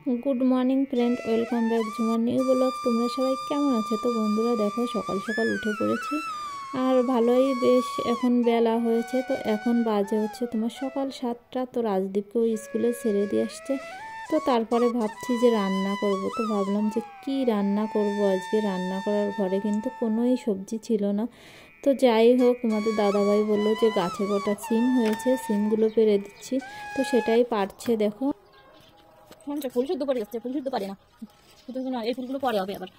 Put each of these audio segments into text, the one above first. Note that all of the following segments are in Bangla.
Good morning friend, welcome back Jhumar new blog. তোমরা সবাই কেমন আছো? তো বন্ধুরা দেখো, সকাল সকাল উঠে পড়েছি আর ভালোই বেশ এখন বেলা হয়েছে। তো এখন বাজে হচ্ছে তোমার সকাল 7টা। তো রাজদীপকেও স্কুলে ছেড়ে দিয়ে আসছে। তো তারপরে ভাবছি যে রান্না করব। তো ভাবলাম যে কি রান্না করব আজকে। রান্না করার ঘরে কিন্তু কোনোই সবজি ছিল না। তো যাই হোক, তোমাদের দাদাভাই বললো যে গাছে গোটা সিম হয়েছে, সিমগুলো পেড়ে দিচ্ছি। তো সেটাই পারছে দেখো। ফুল শুদ্ধ পড়ে যাচ্ছে, ফুল শুদ্ধ পারে না, শুধু না এই ফুলগুলো পরে হবে আবার।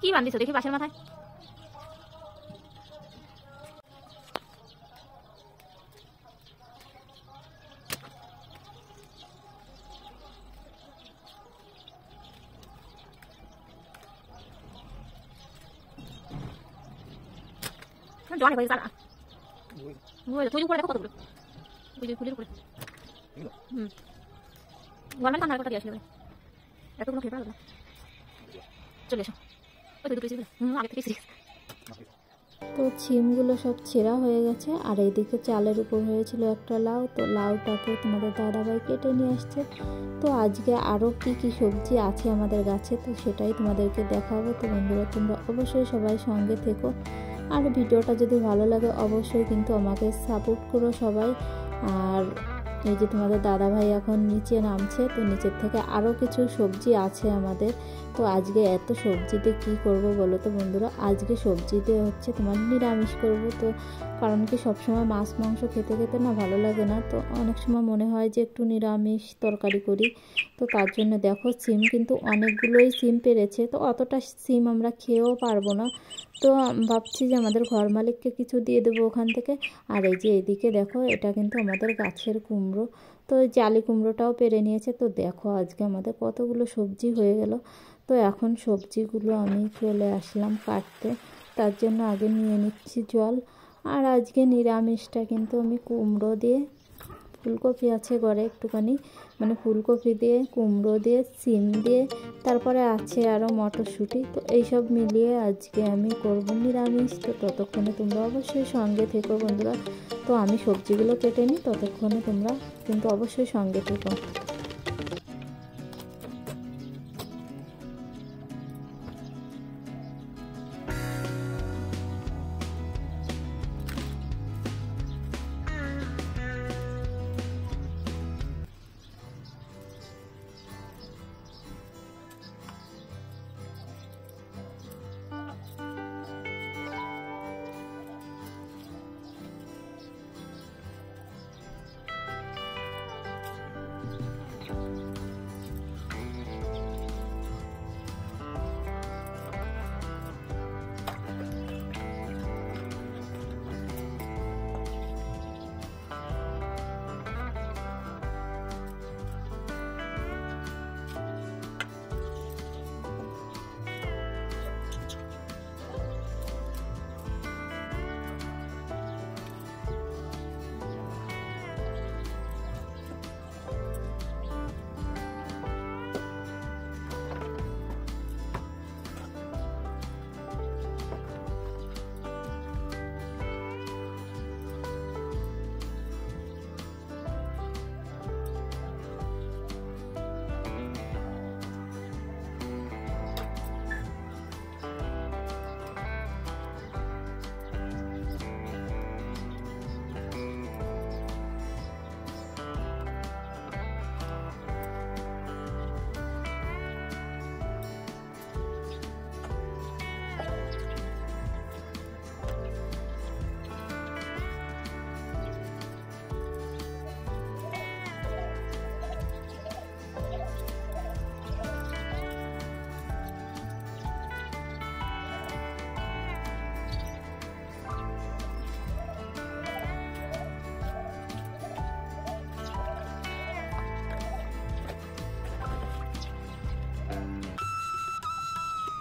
কি বান্ধিছো দেখি বাসের মাথায়? জলে হয়ে যারা ফুলের উপরে দেখো কতগুলো, ওই যে ফুলের উপরে। গরমের কান্নার কথা দিয়ে আসলে এতগুলো খেতে পারবো না। চলে এসো, ওই দুটো আগে থেকে সিরিয়াস। তো সিমগুলো সব ছেঁড়া হয়ে গেছে। আর এইদিকে চালের উপর হয়েছিল একটা লাউ। তো লাউটাকে তোমাদের দাদাভাই কেটে নিয়ে আসছে। তো আজকে আরও কি কি সবজি আছে আমাদের গাছে, তো সেটাই তোমাদেরকে দেখাবো। তো বন্ধুরা তোমরা অবশ্যই সবাই সঙ্গে থেকো। আর ভিডিওটা যদি ভালো লাগে অবশ্যই কিন্তু আমাকে সাপোর্ট করো সবাই। আর এই যে তোমাদের দাদাভাই এখন নিচে নামছে। তো নিচের থেকে আরও কিছু সবজি আছে আমাদের। তো আজকে এত সবজিতে কি করব বলো তো বন্ধুরা? আজকে সবজিতে হচ্ছে তোমার নিরামিষ করব। তো কারণ কি সবসময় মাছ মাংস খেতে খেতে না ভালো লাগে না। তো অনেক সময় মনে হয় যে একটু নিরামিষ তরকারি করি। তো তার জন্য দেখো সিম কিন্তু অনেকগুলোই সিম পেরেছে। তো অতটা সিম আমরা খেয়েও পারবো না। তো ভাবছি যে আমাদের ঘর মালিককে কিছু দিয়ে দেবো ওখান থেকে। আর এই যে এদিকে দেখো, এটা কিন্তু আমাদের গাছের কুমড়ো। তো এই জালি কুমড়োটাও পেরে নিয়েছে। তো দেখো আজকে আমাদের কতগুলো সবজি হয়ে গেল। তো এখন সবজিগুলো আমি চলে আসলাম কাটতে। তার জন্য আগে নিয়ে নিচ্ছি জল। আর আজকে নিরামিষটা কিন্তু আমি কুমড়ো দিয়ে, ফুলকপি আছে ঘরে একটুখানি, মানে ফুলকপি দিয়ে, কুমড়ো দিয়ে, সিম দিয়ে, তারপরে আছে আরও মটরশুঁটি। তো এইসব মিলিয়ে আজকে আমি করব নিরামিষ। তো ততক্ষণে তোমরা অবশ্যই সঙ্গে থেকো বন্ধুরা। তো আমি সবজিগুলো কেটে নিই, ততক্ষণে তোমরা কিন্তু অবশ্যই সঙ্গে থেকো।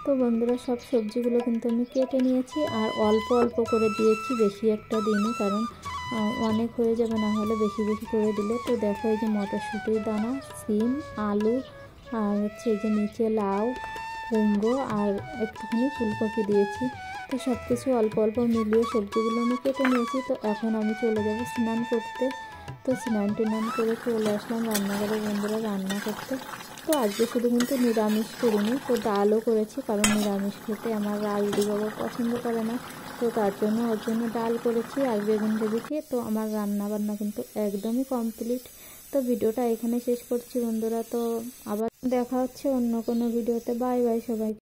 তো বন্ধুরা সব সবজিগুলো কিন্তু আমি কেটে নিয়েছি। আর অল্প অল্প করে দিয়েছি, বেশি একটা দিইনি, কারণ অনেক হয়ে যাবে না হলে বেশি বেশি করে দিলে। তো দেখো এই যে মটরশুঁটির দানা, সিম, আলু, আর হচ্ছে এই যে নিচে লাউ, কুমড়ো আর একটুখানি ফুলকপি দিয়েছি। তো সব কিছু অল্প অল্প মিলিয়ে সবজিগুলো আমি কেটে নিয়েছি। তো এখন আমি চলে যাব স্নান করতে। তো স্নান টান করে চলে আসলাম রান্নাঘরে বন্ধুরা রান্না করতে। তো আজকে শুধু কিন্তু নিরামিষ করিনি, তো ডালও করেছি, কারণ নিরামিষ খেতে আমার রাজদি বাবা পছন্দ করে না। তো তার জন্য ওর জন্য ডাল করেছি আর বেগুন ভেজেছি। তো আমার রান্না বান্না কিন্তু একদমই কমপ্লিট। তো ভিডিওটা এখানে শেষ করছি বন্ধুরা। তো আবার দেখা হচ্ছে অন্য কোনো ভিডিওতে। বাই বাই সবাই।